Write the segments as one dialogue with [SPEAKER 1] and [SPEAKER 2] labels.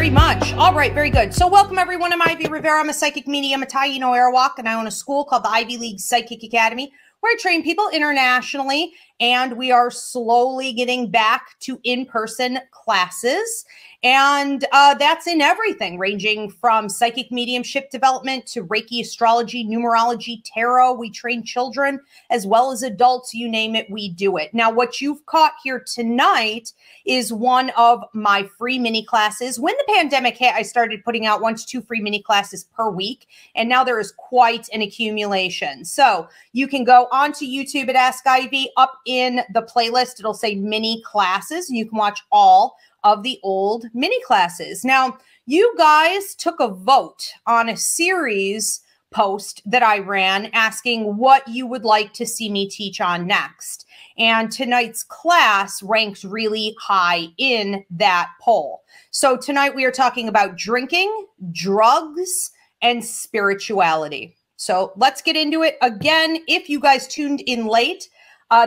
[SPEAKER 1] very much. All right, very good. So welcome everyone. I'm Ivy Rivera. I'm a psychic medium, a Taino Airwalk, and I own a school called the Ivy League Psychic Academy, where I train people internationally, and we are slowly getting back to in-person classes. And that's in everything, ranging from psychic mediumship development to Reiki, astrology, numerology, tarot. We train children as well as adults, you name it, we do it. Now, what you've caught here tonight is one of my free mini classes. When the pandemic hit, I started putting out 1 to 2 free mini classes per week, and now there is quite an accumulation. So you can go onto YouTube at Ask Ivy. Up in the playlist, it'll say mini classes, and you can watch all of the old mini classes. Now, you guys took a vote on a series post that I ran asking what you would like to see me teach on next. And tonight's class ranks really high in that poll. So tonight we are talking about drinking, drugs, and spirituality. So let's get into it. Again, if you guys tuned in late,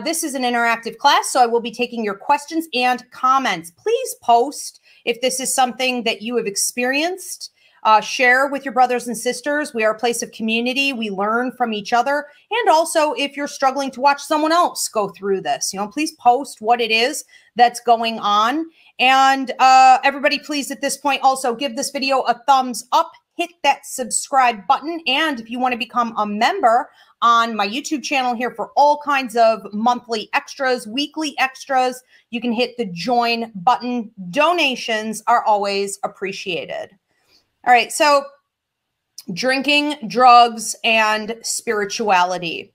[SPEAKER 1] this is an interactive class, so I will be taking your questions and comments. Please post if this is something that you have experienced. Share with your brothers and sisters. We are a place of community. We learn from each other. And also, if you're struggling to watch someone else go through this, please post what it is that's going on. And everybody, please, at this point, also give this video a thumbs up. Hit that subscribe button. And if you want to become a member on my YouTube channel here for all kinds of monthly extras, weekly extras, you can hit the join button. Donations are always appreciated. All right, so drinking, drugs, and spirituality.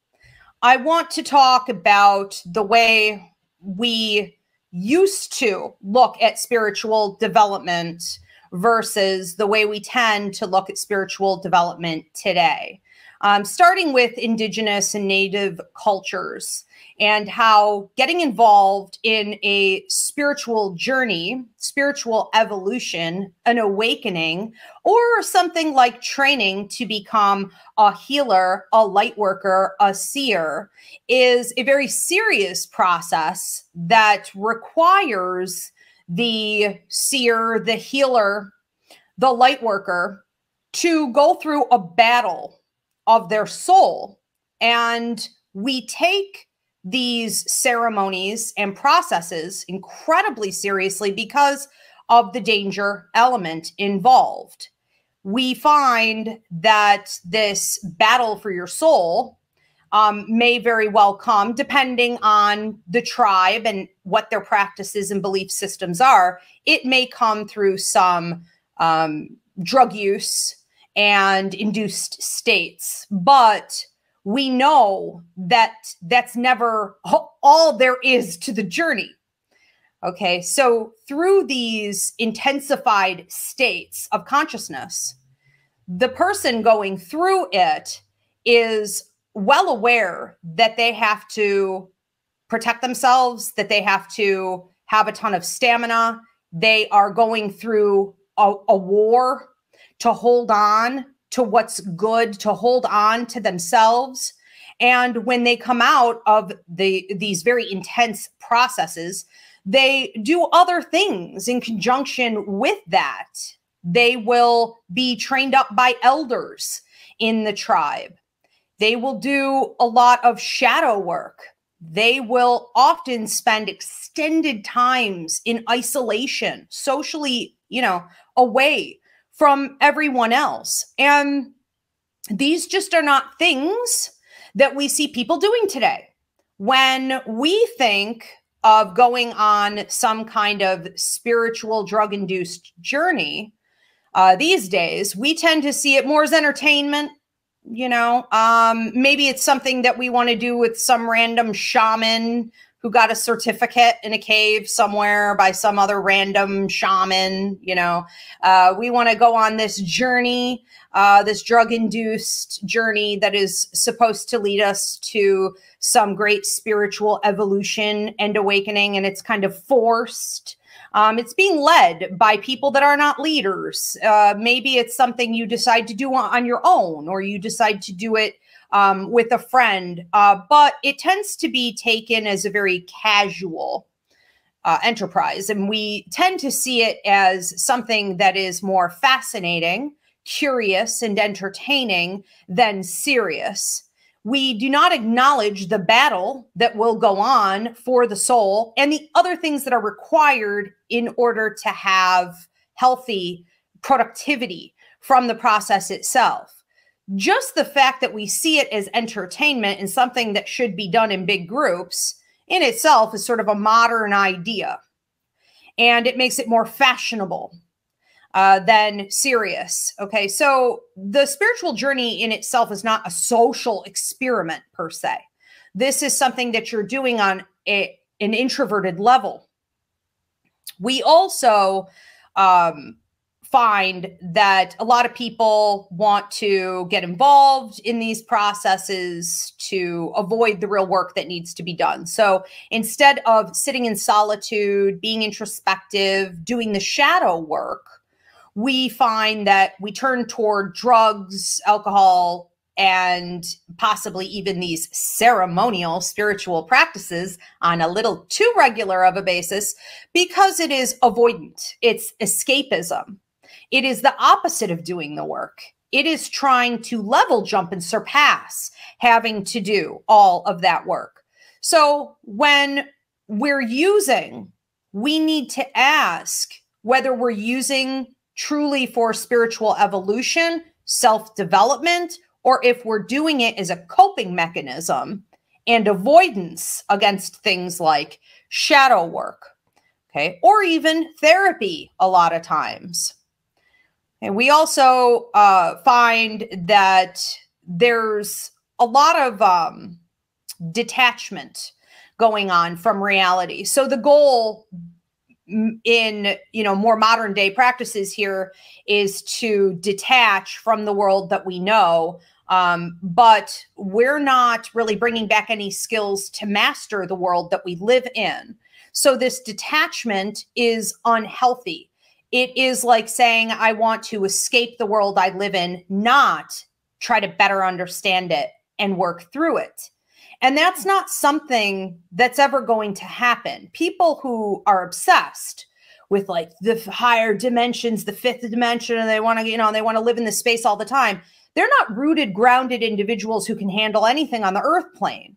[SPEAKER 1] I want to talk about the way we used to look at spiritual development versus the way we tend to look at spiritual development today. Starting with indigenous and native cultures and how getting involved in a spiritual journey, spiritual evolution, an awakening, or something like training to become a healer, a light worker, a seer is a very serious process that requires the seer, the healer, the light worker to go through a battle of their soul. And we take these ceremonies and processes incredibly seriously because of the danger element involved. We find that this battle for your soul may very well come, depending on the tribe and what their practices and belief systems are. It may come through some drug use and induced states, but we know that that's never all there is to the journey. Okay, so through these intensified states of consciousness, the person going through it is well aware that they have to protect themselves, that they have to have a ton of stamina. They are going through a war to hold on to what's good, to hold on to themselves. And when they come out of these very intense processes, they do other things in conjunction with that. They will be trained up by elders in the tribe. They will do a lot of shadow work. They will often spend extended times in isolation, socially, away from everyone else. And these just are not things that we see people doing today. When we think of going on some kind of spiritual drug-induced journey these days, we tend to see it more as entertainment. Maybe it's something that we want to do with some random shaman who got a certificate in a cave somewhere by some other random shaman. We want to go on this journey, this drug-induced journey that is supposed to lead us to some great spiritual evolution and awakening, and it's kind of forced. It's being led by people that are not leaders. Maybe it's something you decide to do on your own, or you decide to do it with a friend, but it tends to be taken as a very casual enterprise. And we tend to see it as something that is more fascinating, curious, and entertaining than serious. We do not acknowledge the battle that will go on for the soul and the other things that are required in order to have healthy productivity from the process itself. Just the fact that we see it as entertainment and something that should be done in big groups in itself is sort of a modern idea. And it makes it more fashionable than serious. Okay, so the spiritual journey in itself is not a social experiment per se. This is something that you're doing on an introverted level. We also find that a lot of people want to get involved in these processes to avoid the real work that needs to be done. So instead of sitting in solitude, being introspective, doing the shadow work, we find that we turn toward drugs, alcohol, and possibly even these ceremonial spiritual practices on a little too regular of a basis because it is avoidant. It's escapism. It is the opposite of doing the work. It is trying to level jump and surpass having to do all of that work. So when we're using, we need to ask whether we're using truly for spiritual evolution, self-development, or if we're doing it as a coping mechanism and avoidance against things like shadow work, okay, or even therapy a lot of times. And we also find that there's a lot of detachment going on from reality. So the goal in, more modern day practices here is to detach from the world that we know, but we're not really bringing back any skills to master the world that we live in. So this detachment is unhealthy. It is like saying, I want to escape the world I live in, not try to better understand it and work through it. And that's not something that's ever going to happen. People who are obsessed with like the higher dimensions, the fifth dimension, and they want to, they want to live in this space all the time. They're not rooted, grounded individuals who can handle anything on the earth plane.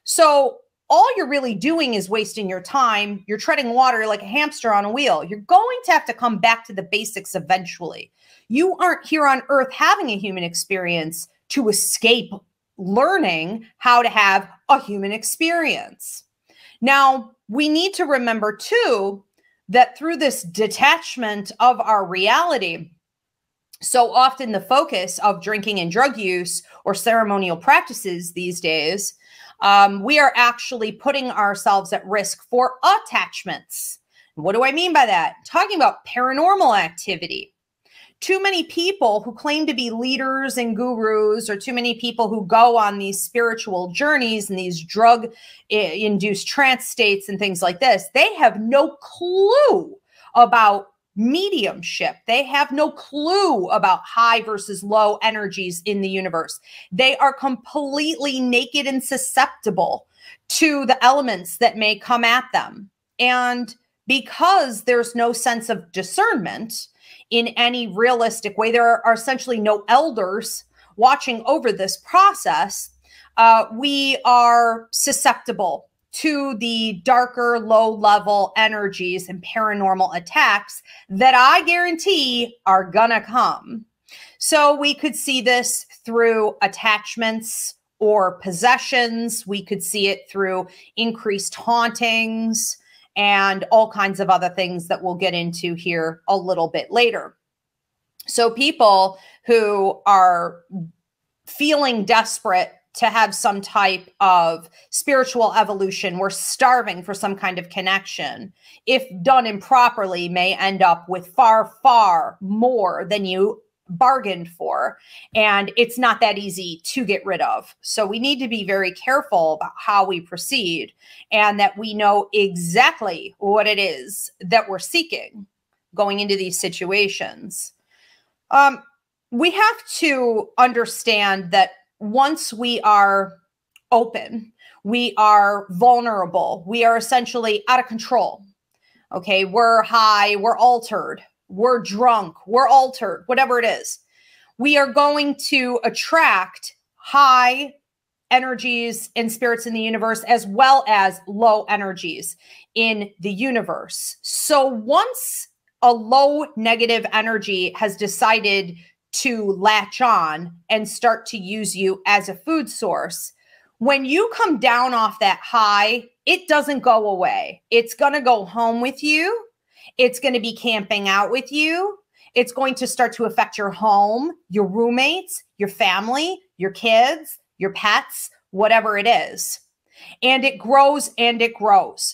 [SPEAKER 1] So all you're really doing is wasting your time. You're treading water like a hamster on a wheel. You're going to have to come back to the basics eventually. You aren't here on earth having a human experience to escape learning how to have a human experience. Now, we need to remember too, that through this detachment of our reality, so often the focus of drinking and drug use or ceremonial practices these days, we are actually putting ourselves at risk for attachments. What do I mean by that? Talking about paranormal activity. Too many people who claim to be leaders and gurus, or too many people who go on these spiritual journeys and these drug-induced trance states and things like this, they have no clue about mediumship. They have no clue about high versus low energies in the universe. They are completely naked and susceptible to the elements that may come at them. And because there's no sense of discernment in any realistic way, there are essentially no elders watching over this process, we are susceptible to the darker, low-level energies and paranormal attacks that I guarantee are gonna come. So we could see this through attachments or possessions. We could see it through increased hauntings and all kinds of other things that we'll get into here a little bit later. So people who are feeling desperate to have some type of spiritual evolution, we're starving for some kind of connection, if done improperly, may end up with far, far more than you bargained for. And it's not that easy to get rid of. So we need to be very careful about how we proceed, and that we know exactly what it is that we're seeking going into these situations. We have to understand that once we are open, we are vulnerable, we are essentially out of control. Okay, we're high, we're altered, we're drunk, we're altered, whatever it is. We are going to attract high energies and spirits in the universe, as well as low energies in the universe. So once a low negative energy has decided to latch on and start to use you as a food source, when you come down off that high, it doesn't go away. It's going to go home with you. It's going to be camping out with you. It's going to start to affect your home, your roommates, your family, your kids, your pets, whatever it is. And it grows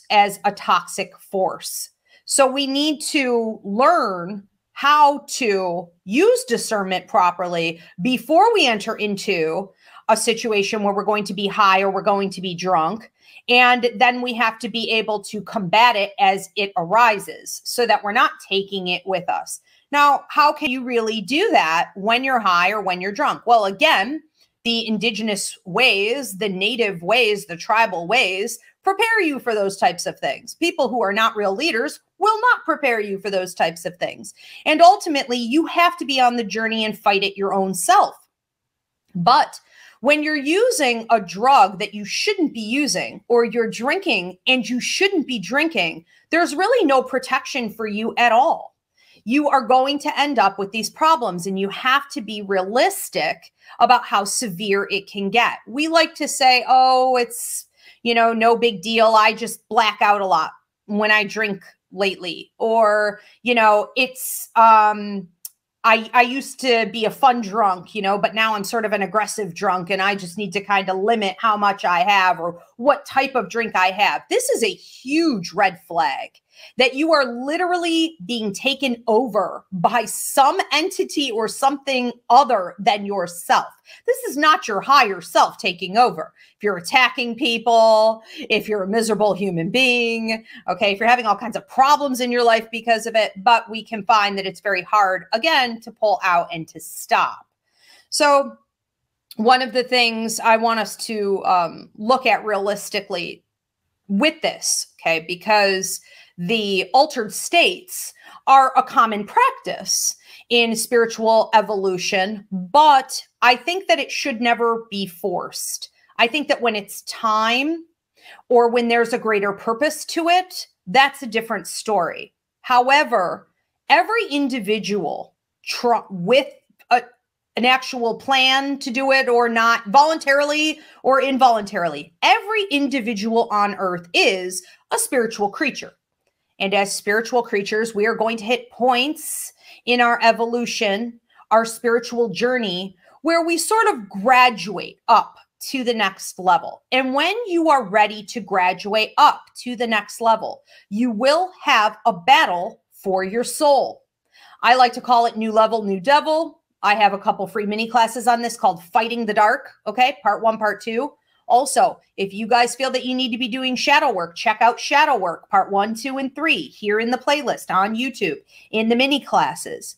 [SPEAKER 1] as a toxic force. So we need to learn how to use discernment properly before we enter into a situation where we're going to be high or we're going to be drunk. And then we have to be able to combat it as it arises so that we're not taking it with us. Now, how can you really do that when you're high or when you're drunk? Well, again, the indigenous ways, the native ways, the tribal ways prepare you for those types of things. People who are not real leaders will not prepare you for those types of things. And ultimately, you have to be on the journey and fight it your own self. But when you're using a drug that you shouldn't be using, or you're drinking and you shouldn't be drinking, there's really no protection for you at all. You are going to end up with these problems, and you have to be realistic about how severe it can get. We like to say, oh, it's, no big deal. I just black out a lot when I drink lately. Or, it's, I used to be a fun drunk, but now I'm sort of an aggressive drunk, and I just need to kind of limit how much I have or what type of drink I have. This is a huge red flag that you are literally being taken over by some entity or something other than yourself. This is not your higher self taking over. If you're attacking people, if you're a miserable human being, okay, if you're having all kinds of problems in your life because of it, but we can find that it's very hard, again, to pull out and to stop. So one of the things I want us to look at realistically with this, okay, because the altered states are a common practice in spiritual evolution, but I think that it should never be forced. I think that when it's time or when there's a greater purpose to it, that's a different story. However, every individual with an actual plan to do it or not, voluntarily or involuntarily, every individual on earth is a spiritual creature. And as spiritual creatures, we are going to hit points in our evolution, our spiritual journey, where we sort of graduate up to the next level. And when you are ready to graduate up to the next level, you will have a battle for your soul. I like to call it new level, new devil. I have a couple free mini classes on this called Fighting the Dark. Okay, part 1, part 2. Also, if you guys feel that you need to be doing shadow work, check out shadow work, part 1, 2, and 3 here in the playlist on YouTube in the mini classes.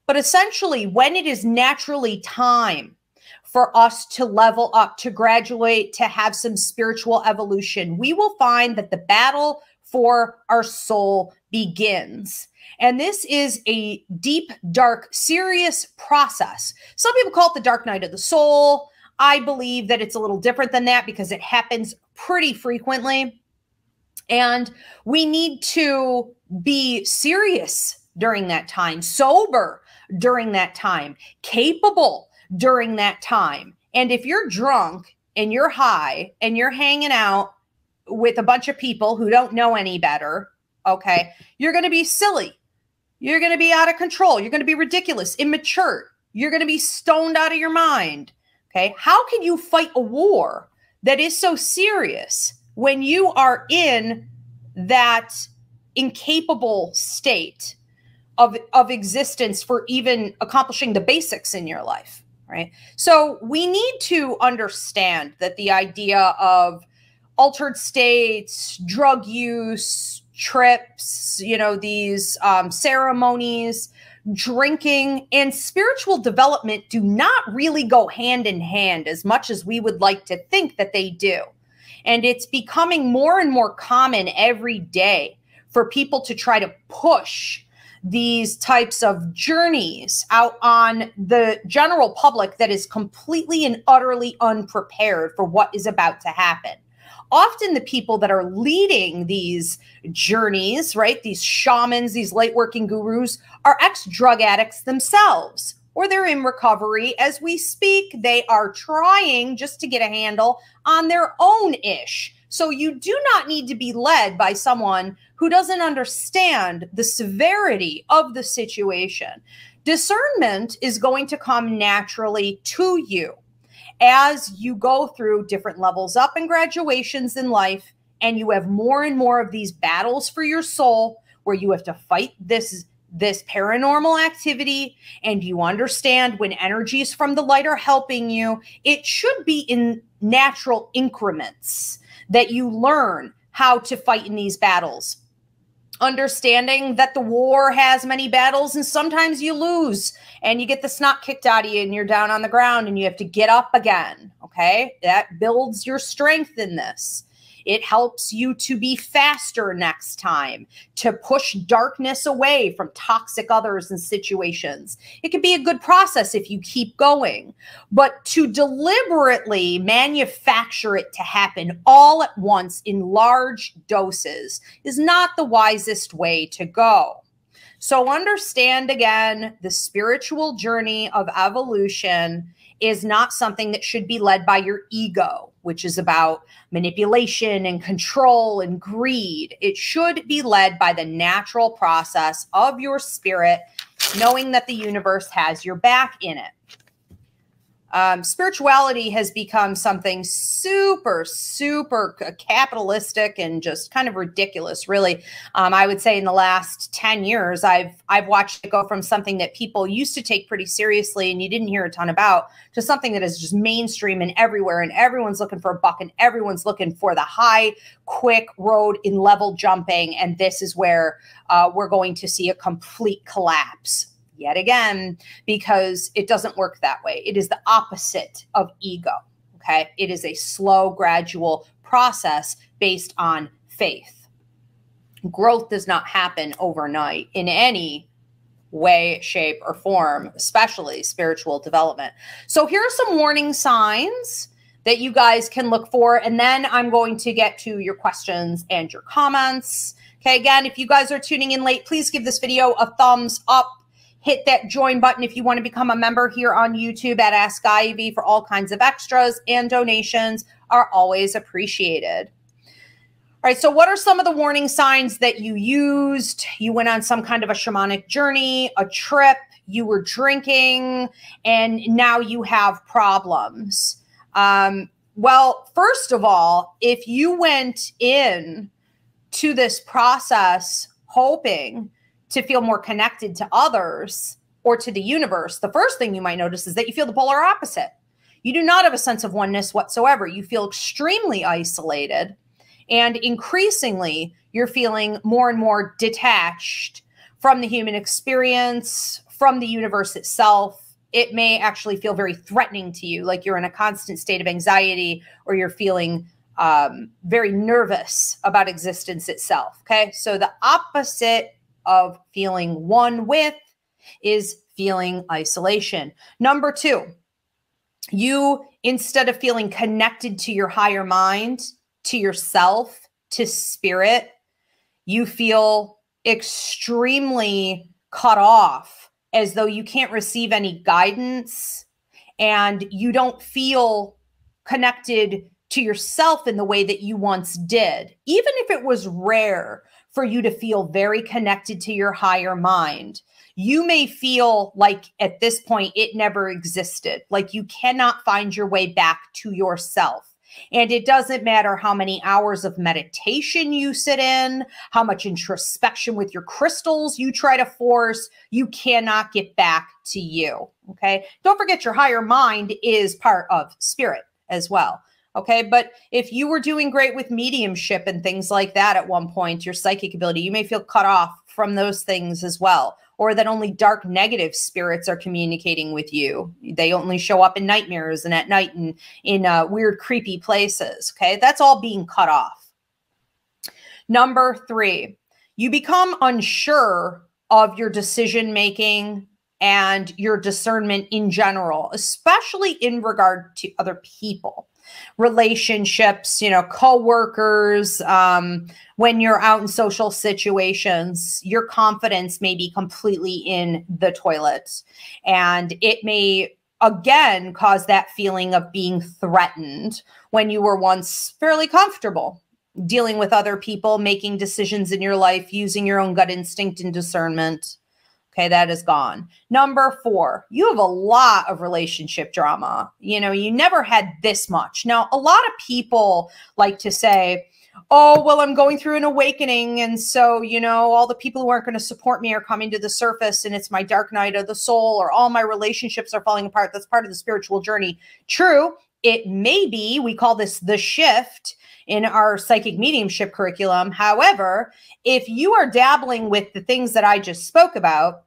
[SPEAKER 1] But essentially, when it is naturally time for us to level up, to graduate, to have some spiritual evolution, we will find that the battle for our soul begins. And this is a deep, dark, serious process. Some people call it the dark night of the soul. I believe that it's a little different than that because it happens pretty frequently. And we need to be serious during that time, sober during that time, capable during that time. And if you're drunk and you're high and you're hanging out with a bunch of people who don't know any better, okay, you're going to be silly. You're going to be out of control. You're going to be ridiculous, immature. You're going to be stoned out of your mind. Okay, how can you fight a war that is so serious when you are in that incapable state of existence for even accomplishing the basics in your life, right? So we need to understand that the idea of altered states, drug use, trips, these ceremonies, drinking, and spiritual development do not really go hand in hand as much as we would like to think that they do. And it's becoming more and more common every day for people to try to push these types of journeys out on the general public that is completely and utterly unprepared for what is about to happen. Often the people that are leading these journeys, right, these shamans, these light working gurus, are ex-drug addicts themselves, or they're in recovery as we speak. They are trying just to get a handle on their own ish. So you do not need to be led by someone who doesn't understand the severity of the situation. Discernment is going to come naturally to you as you go through different levels up and graduations in life, and you have more and more of these battles for your soul where you have to fight this paranormal activity, and you understand when energies from the light are helping you. It should be in natural increments that you learn how to fight in these battles. Understanding that the war has many battles and sometimes you lose and you get the snot kicked out of you and you're down on the ground and you have to get up again. Okay. That builds your strength in this. It helps you to be faster next time, to push darkness away from toxic others and situations. It can be a good process if you keep going, but to deliberately manufacture it to happen all at once in large doses is not the wisest way to go. So understand again, the spiritual journey of evolution is not something that should be led by your ego, which is about manipulation and control and greed. It should be led by the natural process of your spirit, knowing that the universe has your back in it. Spirituality has become something super, super capitalistic and just kind of ridiculous, really. I would say in the last 10 years, I've watched it go from something that people used to take pretty seriously and you didn't hear a ton about to something that is just mainstream and everywhere, and everyone's looking for a buck and everyone's looking for the high, quick road in level jumping. And this is where we're going to see a complete collapse yet again, because it doesn't work that way. It is the opposite of ego, okay? It is a slow, gradual process based on faith. Growth does not happen overnight in any way, shape, or form, especially spiritual development. So here are some warning signs that you guys can look for, and then I'm going to get to your questions and your comments. Okay, again, if you guys are tuning in late, please give this video a thumbs up. Hit that join button if you want to become a member here on YouTube at Ask Ivy for all kinds of extras, and donations are always appreciated. All right, so what are some of the warning signs that you used? You went on some kind of a shamanic journey, a trip, you were drinking, and now you have problems. Well, first of all, if you went in to this process hoping to feel more connected to others or to the universe, the first thing you might notice is that you feel the polar opposite. You do not have a sense of oneness whatsoever. You feel extremely isolated, and increasingly you're feeling more and more detached from the human experience, from the universe itself. It may actually feel very threatening to you, like you're in a constant state of anxiety, or you're feeling very nervous about existence itself. Okay, so the opposite of feeling one with is feeling isolation. Number two, you, instead of feeling connected to your higher mind, to yourself, to spirit, you feel extremely cut off, as though you can't receive any guidance, and you don't feel connected to yourself in the way that you once did. Even if it was rare for you to feel very connected to your higher mind, you may feel like at this point it never existed, like you cannot find your way back to yourself. And it doesn't matter how many hours of meditation you sit in, how much introspection with your crystals you try to force, you cannot get back to you. Okay. Don't forget, your higher mind is part of spirit as well. Okay. But if you were doing great with mediumship and things like that at one point, your psychic ability, you may feel cut off from those things as well, or that only dark negative spirits are communicating with you. They only show up in nightmares and at night and in weird, creepy places. Okay. That's all being cut off. Number three, You become unsure of your decision making and your discernment in general, especially in regard to other people, relationships, coworkers. When you're out in social situations, your confidence may be completely in the toilet, and it may again cause that feeling of being threatened when you were once fairly comfortable dealing with other people, making decisions in your life, using your own gut instinct and discernment. Okay, that is gone. Number 4, you have a lot of relationship drama. You never had this much. Now, a lot of people like to say, oh, well, I'm going through an awakening. And so, all the people who aren't going to support me are coming to the surface, and it's my dark night of the soul, or all my relationships are falling apart. That's part of the spiritual journey. True. It may be, we call this the shift in our psychic mediumship curriculum. However, if you are dabbling with the things that I just spoke about,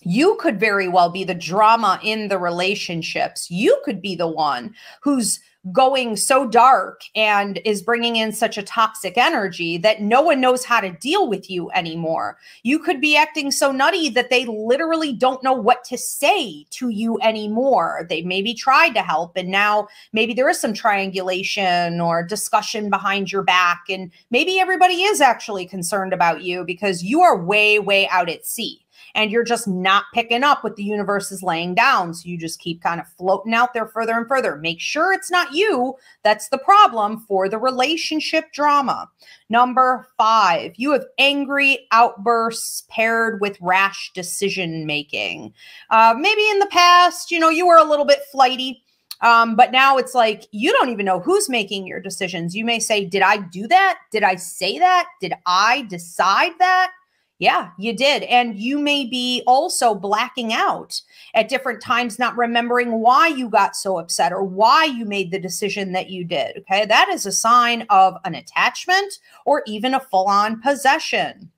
[SPEAKER 1] you could very well be the drama in the relationships. You could be the one who's going so dark and is bringing in such a toxic energy that no one knows how to deal with you anymore. You could be acting so nutty that they literally don't know what to say to you anymore. They maybe tried to help, and now maybe there is some triangulation or discussion behind your back, and maybe everybody is actually concerned about you because you are way, way out at sea. And you're just not picking up what the universe is laying down. So you just keep kind of floating out there further and further. Make sure it's not you that's the problem for the relationship drama. Number 5, you have angry outbursts paired with rash decision making. Maybe in the past, you were a little bit flighty. But now it's like, you don't even know who's making your decisions. You may say, did I do that? Did I say that? Did I decide that? Yeah, you did. And you may be also blacking out at different times, not remembering why you got so upset or why you made the decision that you did. Okay, that is a sign of an attachment or even a full-on possession.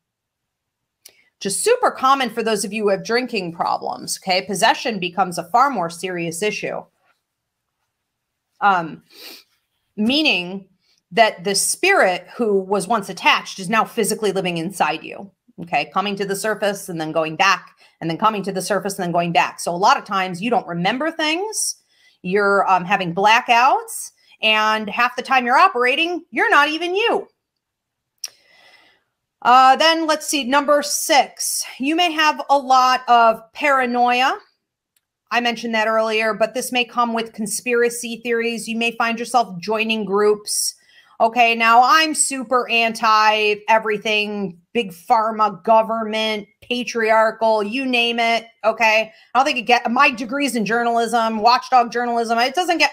[SPEAKER 1] Just super common for those of you who have drinking problems. Okay, possession becomes a far more serious issue. Meaning that the spirit who was once attached is now physically living inside you. Okay, coming to the surface and then going back, and then coming to the surface and then going back. So a lot of times you don't remember things. You're having blackouts, and half the time you're operating, you're not even you. Then let's see, number 6, you may have a lot of paranoia. I mentioned that earlier, but this may come with conspiracy theories. You may find yourself joining groups. Okay, now I'm super anti everything, big pharma, government, patriarchal, you name it. Okay, I don't think it get my degrees in journalism, watchdog journalism. It doesn't get.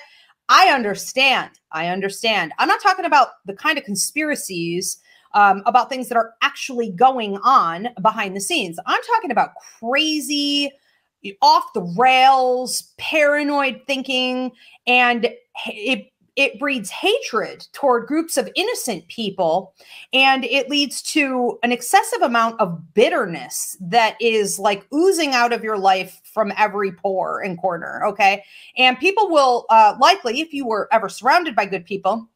[SPEAKER 1] I understand. I'm not talking about the kind of conspiracies about things that are actually going on behind the scenes. I'm talking about crazy, off the rails, paranoid thinking, and it breeds hatred toward groups of innocent people, and it leads to an excessive amount of bitterness that is like oozing out of your life from every pore and corner, okay? And people will likely, if you were ever surrounded by good people,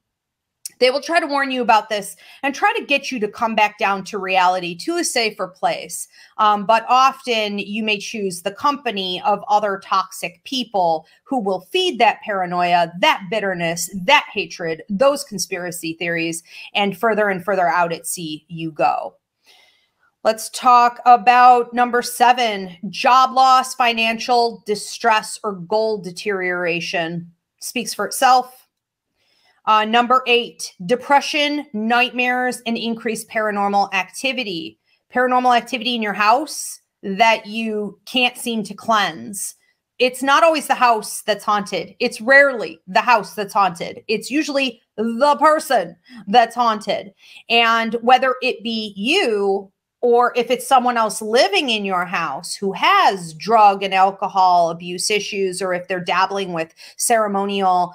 [SPEAKER 1] they will try to warn you about this and try to get you to come back down to reality, to a safer place. But often you may choose the company of other toxic people who will feed that paranoia, that bitterness, that hatred, those conspiracy theories, and further out at sea you go. Let's talk about number 7, job loss, financial distress, or goal deterioration. Speaks for itself. Number 8, depression, nightmares, and increased paranormal activity. Paranormal activity in your house that you can't seem to cleanse. It's not always the house that's haunted. It's rarely the house that's haunted. It's usually the person that's haunted. And whether it be you or if it's someone else living in your house who has drug and alcohol abuse issues, or if they're dabbling with ceremonial,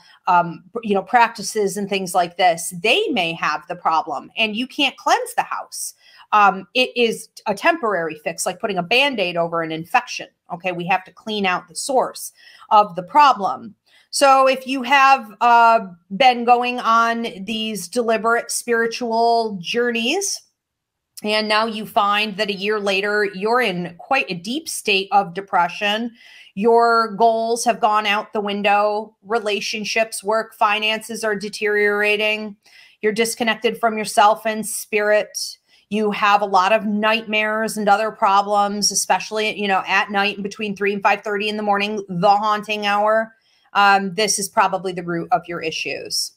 [SPEAKER 1] practices and things like this, they may have the problem and you can't cleanse the house. It is a temporary fix, like putting a Band-Aid over an infection. Okay, we have to clean out the source of the problem. So if you have been going on these deliberate spiritual journeys, And now you find that a year later, you're in quite a deep state of depression. Your goals have gone out the window. Relationships, work, finances are deteriorating. You're disconnected from yourself and spirit. You have a lot of nightmares and other problems, especially, you know, at night between 3 and 5:30 in the morning, the haunting hour. This is probably the root of your issues.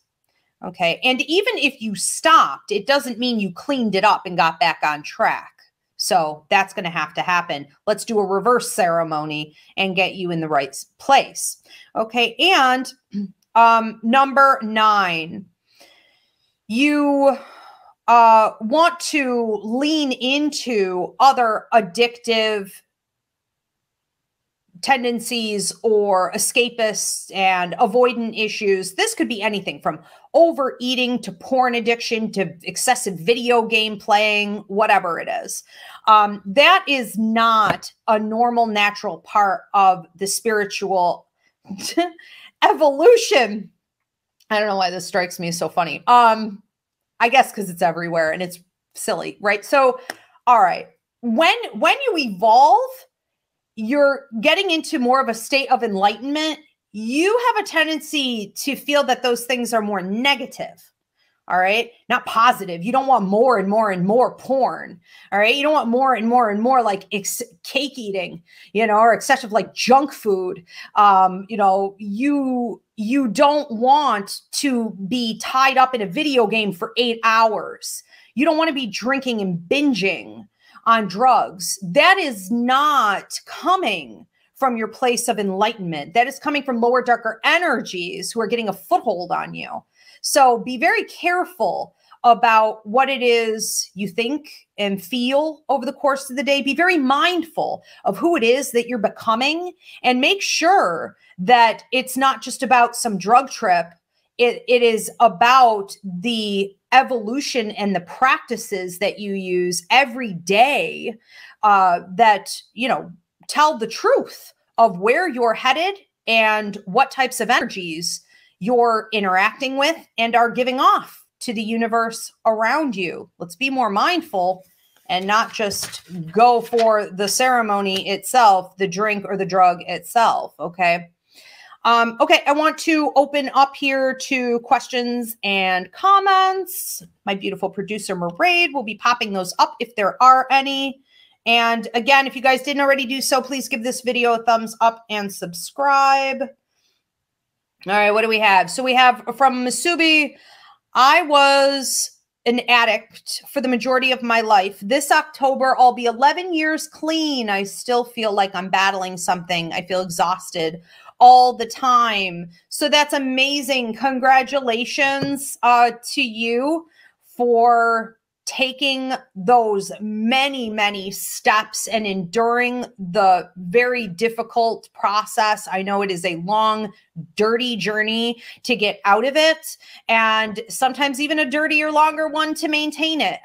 [SPEAKER 1] Okay. And even if you stopped, it doesn't mean you cleaned it up and got back on track. So that's going to happen. Let's do a reverse ceremony and get you in the right place. Okay. And number 9, you want to lean into other addictive tendencies or escapist and avoidant issues. This could be anything from overeating to porn addiction to excessive video game playing, whatever it is. That is not a normal, natural part of the spiritual evolution. I don't know why this strikes me as so funny. I guess because it's everywhere and it's silly, right? So, all right. When you evolve, you're getting into more of a state of enlightenment. You have a tendency to feel that those things are more negative. All right. Not positive. You don't want more and more and more porn. All right. You don't want more and more and more like cake eating, you know, or excessive like junk food. You know, you don't want to be tied up in a video game for 8 hours. You don't want to be drinking and binging on drugs. That is not coming from your place of enlightenment. That is coming from lower, darker energies who are getting a foothold on you. So be very careful about what it is you think and feel over the course of the day. Be very mindful of who it is that you're becoming, and make sure that it's not just about some drug trip. It is about the evolution and the practices that you use every day that, you know, tell the truth of where you're headed and what types of energies you're interacting with and are giving off to the universe around you. Let's be more mindful and not just go for the ceremony itself, the drink or the drug itself. Okay. Okay, I want to open up here to questions and comments. My beautiful producer, Mairead, will be popping those up if there are any. And again, if you guys didn't already do so, please give this video a thumbs up and subscribe. All right, what do we have? So we have from Masubi, I was an addict for the majority of my life. This October, I'll be 11 years clean. I still feel like I'm battling something. I feel exhausted all the time. So that's amazing. Congratulations to you for taking those many, many steps and enduring the very difficult process. I know it is a long, dirty journey to get out of it, and sometimes even a dirtier, longer one to maintain it.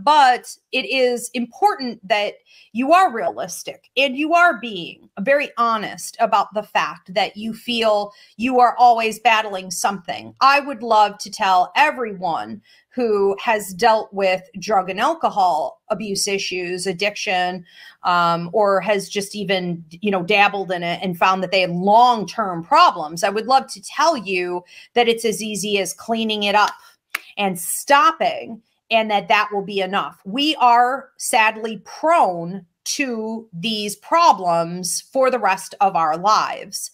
[SPEAKER 1] But it is important that you are realistic and you are being very honest about the fact that you feel you are always battling something. I would love to tell everyone who has dealt with drug and alcohol abuse issues, addiction, or has just even, you know, dabbled in it and found that they had long-term problems. I would love to tell you that it's as easy as cleaning it up and stopping, and that will be enough. We are sadly prone to these problems for the rest of our lives.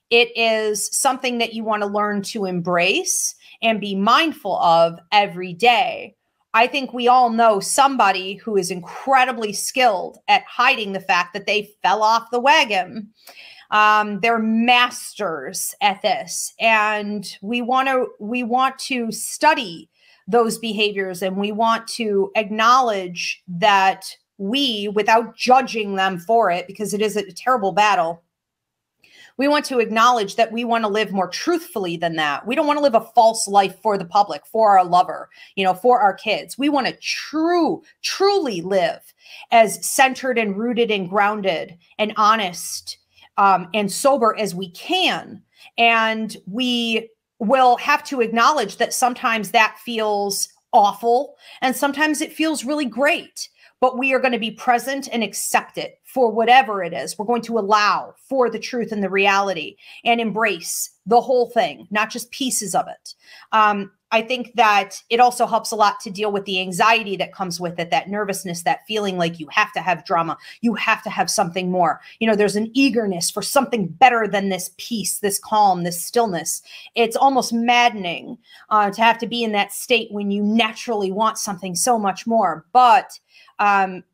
[SPEAKER 1] It is something that you want to learn to embrace and be mindful of every day. I think we all know somebody who is incredibly skilled at hiding the fact that they fell off the wagon. They're masters at this, and we want to study those behaviors, and we want to acknowledge that we, without judging them for it, because it is a terrible battle, we want to acknowledge that we want to live more truthfully than that. We don't want to live a false life for the public, for our lover, you know, for our kids. We want to truly live as centered and rooted and grounded and honest and sober as we can. And we will have to acknowledge that sometimes that feels awful and sometimes it feels really great. but we are going to be present and accept it for whatever it is. We're going to allow for the truth and the reality and embrace the whole thing, not just pieces of it. I think that it also helps a lot to deal with the anxiety that comes with it, that nervousness, that feeling like you have to have drama, you have to have something more. You know, there's an eagerness for something better than this peace, this calm, this stillness. It's almost maddening to have to be in that state when you naturally want something so much more. But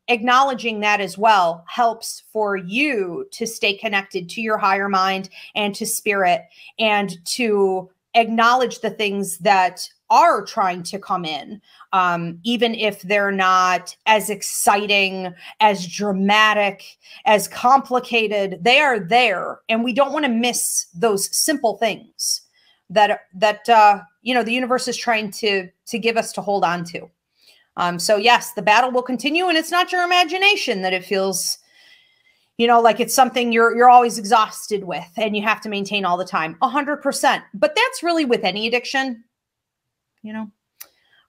[SPEAKER 1] acknowledging that as well helps for you to stay connected to your higher mind and to spirit, and to acknowledge the things that are trying to come in, even if they're not as exciting, as dramatic, as complicated. They are there, and we don't want to miss those simple things that you know, the universe is trying to give us to hold on to. So yes, the battle will continue, and it's not your imagination that it feels, you know, like it's something you're always exhausted with and you have to maintain all the time. 100%. But that's really with any addiction, you know.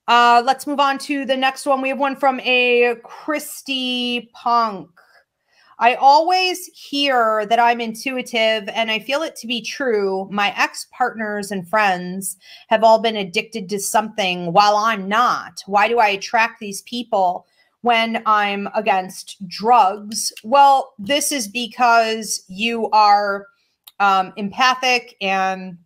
[SPEAKER 1] Let's move on to the next one. We have one from a Christy Punk. I always hear that I'm intuitive, and I feel it to be true. My ex-partners and friends have all been addicted to something while I'm not. Why do I attract these people when I'm against drugs? Well, this is because you are empathic, and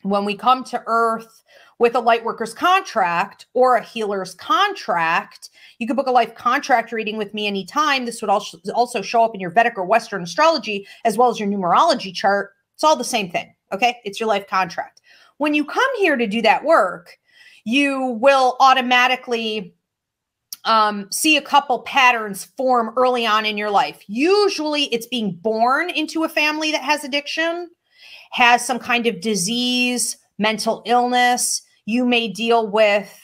[SPEAKER 1] when we come to Earth with a light worker's contract or a healer's contract, you could book a life contract reading with me anytime. This would also show up in your Vedic or Western astrology, as well as your numerology chart. It's all the same thing, okay? It's your life contract. When you come here to do that work, you will automatically see a couple patterns form early on in your life. Usually it's being born into a family that has addiction, has some kind of disease, mental illness. You may deal with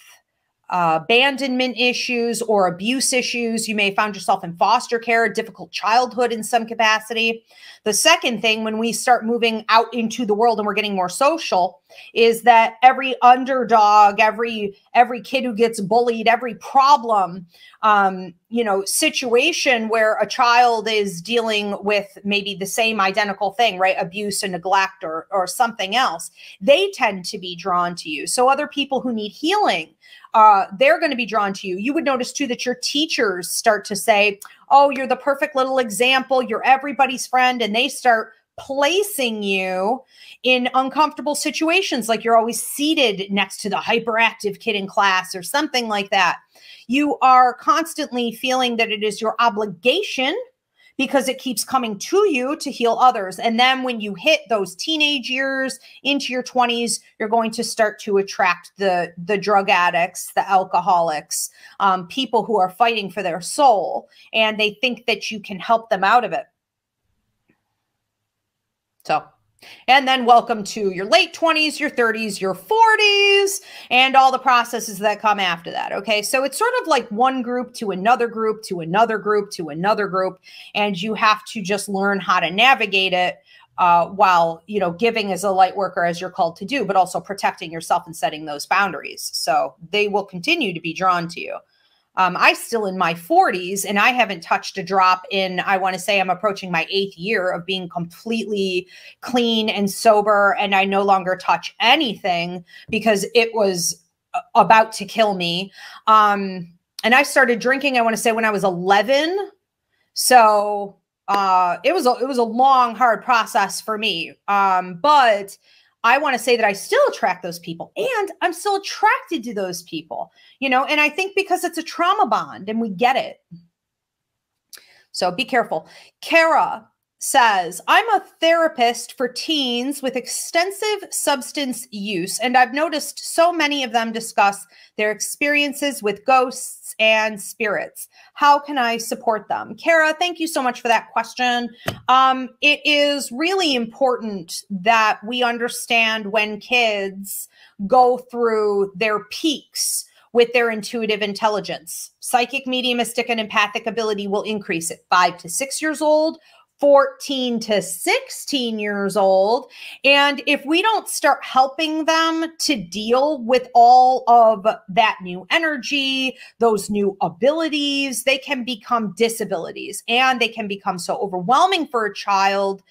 [SPEAKER 1] abandonment issues or abuse issues. You may have found yourself in foster care, a difficult childhood in some capacity. The second thing, when we start moving out into the world and we're getting more social, is that every underdog, every kid who gets bullied, every problem, you know, situation where a child is dealing with maybe the same identical thing, right? Abuse and neglect or something else, they tend to be drawn to you. So other people who need healing, they're going to be drawn to you. You would notice too that your teachers start to say, oh, you're the perfect little example. You're everybody's friend. And they start placing you in uncomfortable situations, like you're always seated next to the hyperactive kid in class or something like that. You are constantly feeling that it is your obligation, because it keeps coming to you, to heal others. And then when you hit those teenage years into your 20s, you're going to start to attract the drug addicts, the alcoholics, people who are fighting for their soul, and they think that you can help them out of it. So, and then welcome to your late 20s, your 30s, your 40s, and all the processes that come after that. Okay. So it's sort of like one group to another group, to another group, to another group. And you have to just learn how to navigate it while, you know, giving as a light worker as you're called to do, but also protecting yourself and setting those boundaries. So they will continue to be drawn to you. I'm still in my 40s and I haven't touched a drop in, I want to say I'm approaching my 8th year of being completely clean and sober. And I no longer touch anything because it was about to kill me. And I started drinking, I want to say when I was 11. So it was a long, hard process for me. But I want to say that I still attract those people, and I'm still attracted to those people, you know, and I think because it's a trauma bond and we get it. So be careful. Kara says, I'm a therapist for teens with extensive substance use, and I've noticed so many of them discuss their experiences with ghosts and spirits. How can I support them? Kara, thank you so much for that question. It is really important that we understand when kids go through their peaks with their intuitive intelligence. Psychic, mediumistic, and empathic ability will increase at 5 to 6 years old, 14 to 16 years old. And if we don't start helping them to deal with all of that new energy, those new abilities, they can become disabilities, and they can become so overwhelming for a child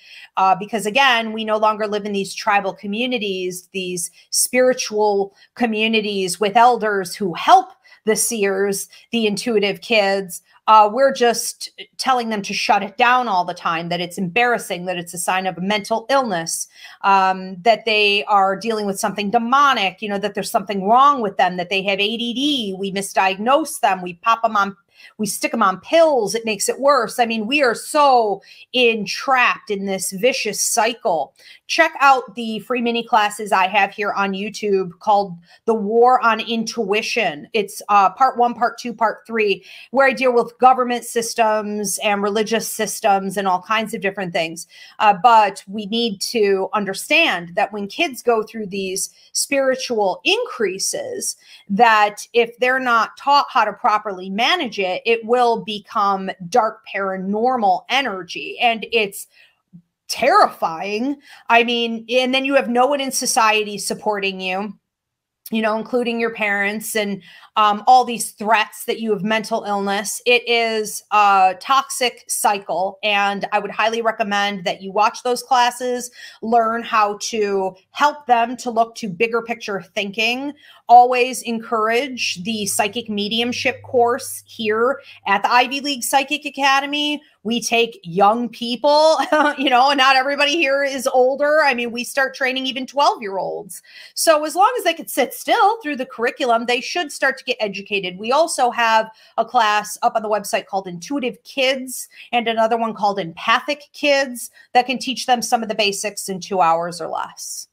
[SPEAKER 1] because, again, we no longer live in these tribal communities, these spiritual communities with elders who help the seers, the intuitive kids. We're just telling them to shut it down all the time, that it's embarrassing, that it's a sign of a mental illness, that they are dealing with something demonic, you know, that there's something wrong with them, that they have ADD. We misdiagnose them. We stick them on pills. It makes it worse. I mean, we are so entrapped in this vicious cycle. Check out the free mini classes I have here on YouTube called The War on Intuition. It's part 1, part 2, part 3, where I deal with government systems and religious systems and all kinds of different things. But we need to understand that when kids go through these spiritual increases, that if they're not taught how to properly manage it, it will become dark paranormal energy. And it's terrifying. I mean, and then you have no one in society supporting you, you know, including your parents, and all these threats that you have mental illness. It is a toxic cycle. And I would highly recommend that you watch those classes, learn how to help them to look to bigger picture thinking. Always encourage the psychic mediumship course here at the Ivy League Psychic Academy. We take young people, you know, and not everybody here is older. I mean, we start training even 12-year-olds. So as long as they could sit still through the curriculum, they should start to get educated. We also have a class up on the website called Intuitive Kids and another one called Empathic Kids that can teach them some of the basics in 2 hours or less.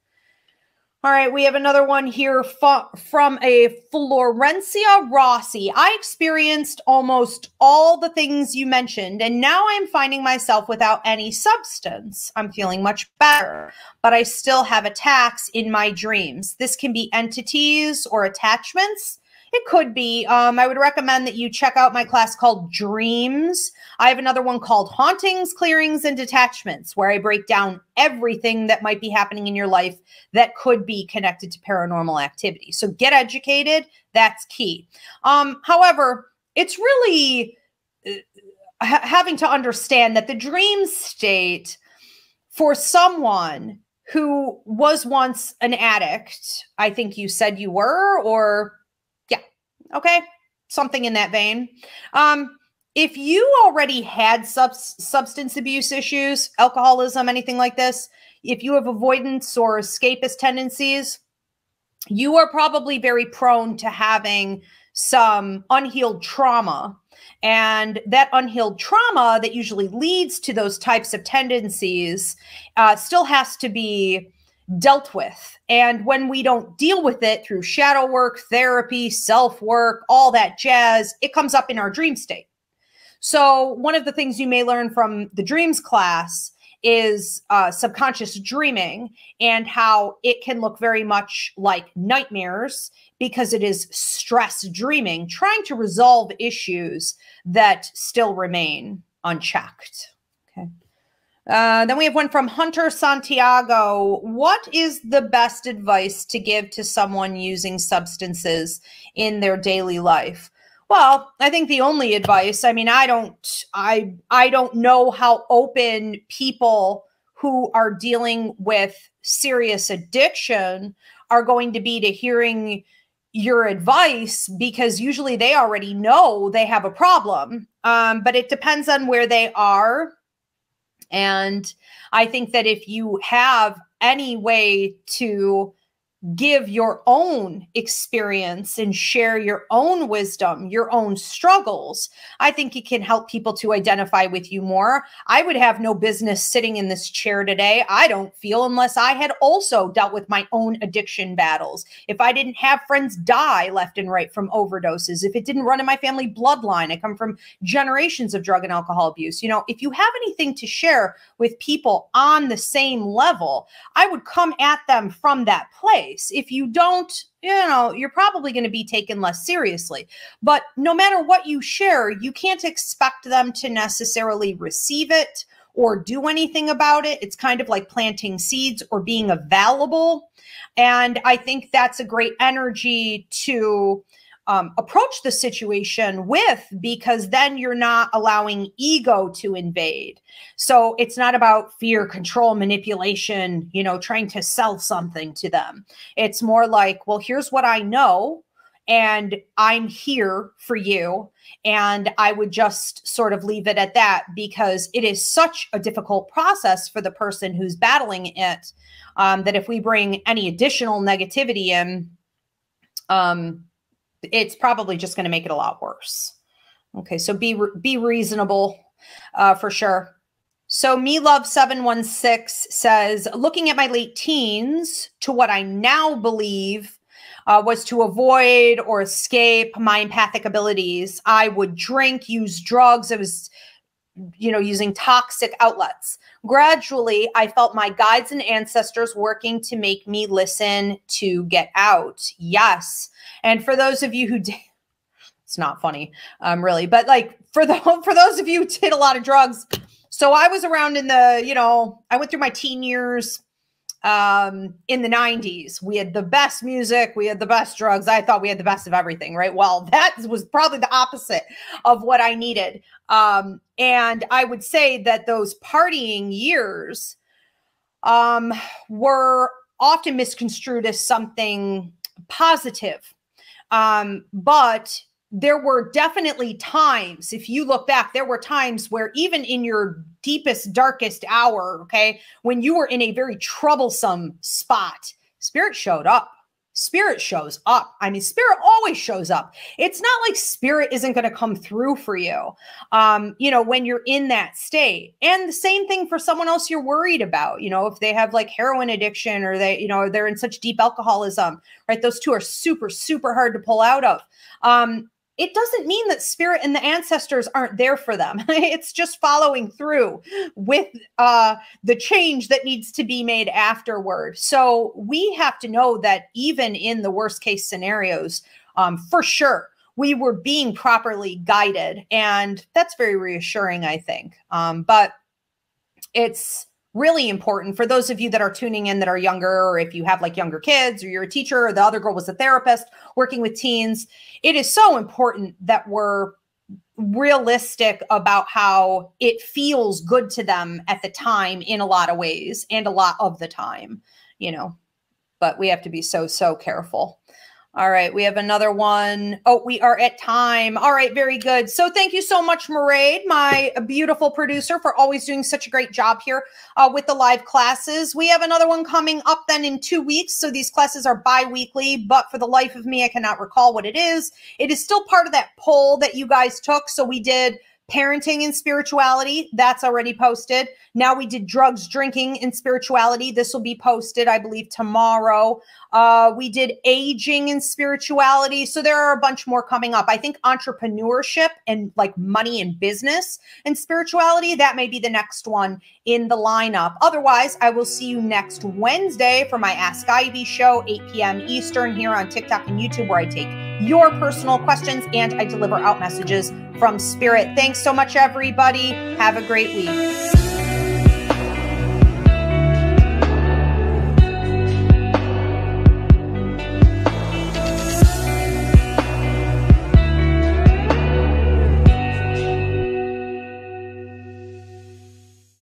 [SPEAKER 1] All right, we have another one here from a Florencia Rossi. I experienced almost all the things you mentioned, and now I'm finding myself without any substance. I'm feeling much better, but I still have attacks in my dreams. This can be entities or attachments. It could be. I would recommend that you check out my class called Dreams. I have another one called Hauntings, Clearings, and Detachments, where I break down everything that might be happening in your life that could be connected to paranormal activity. So get educated. That's key. However, it's really having to understand that the dream state for someone who was once an addict, I think you said you were, or yeah, okay, something in that vein. If you already had substance abuse issues, alcoholism, anything like this, if you have avoidance or escapist tendencies, you are probably very prone to having some unhealed trauma. And that unhealed trauma that usually leads to those types of tendencies still has to be dealt with. And when we don't deal with it through shadow work, therapy, self-work, all that jazz, it comes up in our dream state. So one of the things you may learn from the dreams class is subconscious dreaming and how it can look very much like nightmares because it is stress dreaming, trying to resolve issues that still remain unchecked. Okay. Then we have one from Hunter Santiago. What is the best advice to give to someone using substances in their daily life? Well, I think the only advice, I mean, I don't know how open people who are dealing with serious addiction are going to be to hearing your advice, because usually they already know they have a problem. But it depends on where they are. And I think that if you have any way to give your own experience and share your own wisdom, your own struggles, I think it can help people to identify with you more. I would have no business sitting in this chair today, I don't feel, unless I had also dealt with my own addiction battles. If I didn't have friends die left and right from overdoses, if it didn't run in my family bloodline, I come from generations of drug and alcohol abuse. You know, if you have anything to share with people on the same level, I would come at them from that place. If you don't, you know, you're probably going to be taken less seriously. But no matter what you share, you can't expect them to necessarily receive it or do anything about it. It's kind of like planting seeds or being available. And I think that's a great energy to approach the situation with, because then you're not allowing ego to invade. So it's not about fear, control, manipulation, you know, trying to sell something to them. It's more like, well, here's what I know, and I'm here for you. And I would just sort of leave it at that, because it is such a difficult process for the person who's battling it, that if we bring any additional negativity in, it's probably just going to make it a lot worse. Okay, so be reasonable for sure. So Me Love 716 says, looking at my late teens to what I now believe was to avoid or escape my empathic abilities, I would drink, use drugs. I was, you know, using toxic outlets. Gradually, I felt my guides and ancestors working to make me listen to get out. Yes. And for those of you who did, it's not funny, really, but like for those of you who did a lot of drugs. So I was around in the, you know, I went through my teen years in the 90s. We had the best music. We had the best drugs. I thought we had the best of everything, right? Well, that was probably the opposite of what I needed. And I would say that those partying years were often misconstrued as something positive. But there were definitely times, if you look back, there were times where even in your deepest, darkest hour, okay, when you were in a very troublesome spot, spirit showed up. Spirit shows up. I mean, spirit always shows up. It's not like spirit isn't going to come through for you, you know, when you're in that state. And the same thing for someone else you're worried about, you know, if they have like heroin addiction, or they, you know, they're in such deep alcoholism, right? Those two are super, super hard to pull out of. It doesn't mean that spirit and the ancestors aren't there for them. It's just following through with the change that needs to be made afterward. So we have to know that even in the worst case scenarios, for sure, we were being properly guided. And that's very reassuring, I think. But it's really important for those of you that are tuning in that are younger, or if you have like younger kids, or you're a teacher, or the other girl was a therapist working with teens. It is so important that we're realistic about how it feels good to them at the time in a lot of ways, and a lot of the time, you know, but we have to be so, so careful. All right, we have another one. Oh, we are at time. All right, very good. So thank you so much, Mairead, my beautiful producer, for always doing such a great job here with the live classes. We have another one coming up then in 2 weeks. So these classes are bi-weekly, but for the life of me, I cannot recall what it is. It is still part of that poll that you guys took. So we did parenting and spirituality. That's already posted. Now we did drugs, drinking, and spirituality. This will be posted, I believe, tomorrow. We did aging and spirituality. So there are a bunch more coming up. I think entrepreneurship and like money and business and spirituality, that may be the next one in the lineup. Otherwise, I will see you next Wednesday for my Ask Ivy show, 8 p.m. Eastern, here on TikTok and YouTube, where I take your personal questions and I deliver out messages from spirit. Thanks so much, everybody. Have a great week.